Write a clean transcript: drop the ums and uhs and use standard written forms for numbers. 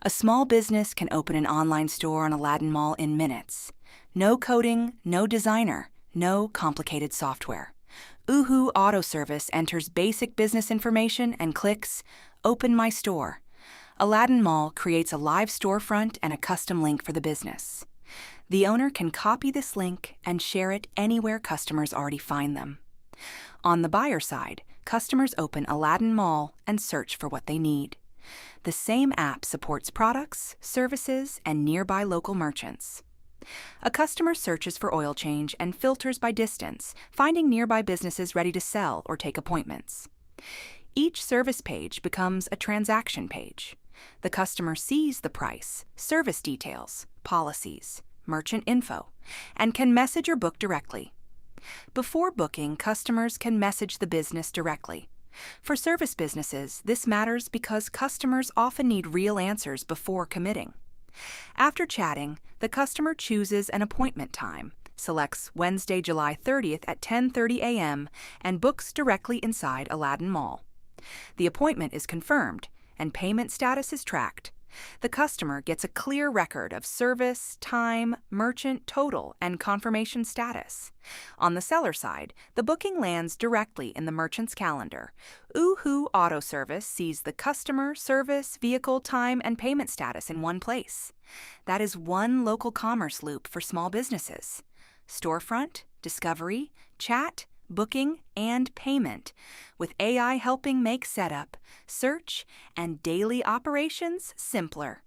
A small business can open an online store on Aladdinmall in minutes. No coding, no designer, no complicated software. Oohoo Auto Service enters basic business information and clicks Open My Store. Aladdinmall creates a live storefront and a custom link for the business. The owner can copy this link and share it anywhere customers already find them. On the buyer side, customers open Aladdinmall and search for what they need. The same app supports products, services, and nearby local merchants. A customer searches for oil change and filters by distance, finding nearby businesses ready to sell or take appointments. Each service page becomes a transaction page. The customer sees the price, service details, policies, merchant info, and can message or book directly. Before booking, customers can message the business directly. For service businesses, this matters because customers often need real answers before committing. After chatting, the customer chooses an appointment time, selects Wednesday, July 30th at 10:30 a.m., and books directly inside Aladdinmall. The appointment is confirmed, and payment status is tracked. The customer gets a clear record of service, time, merchant total, and confirmation status. On the seller side, the booking lands directly in the merchant's calendar. Oohoo Auto Service sees the customer, service, vehicle, time, and payment status in one place. That is one local commerce loop for small businesses. Storefront, discovery, chat, booking, and payment, with AI helping make setup, search, and daily operations simpler.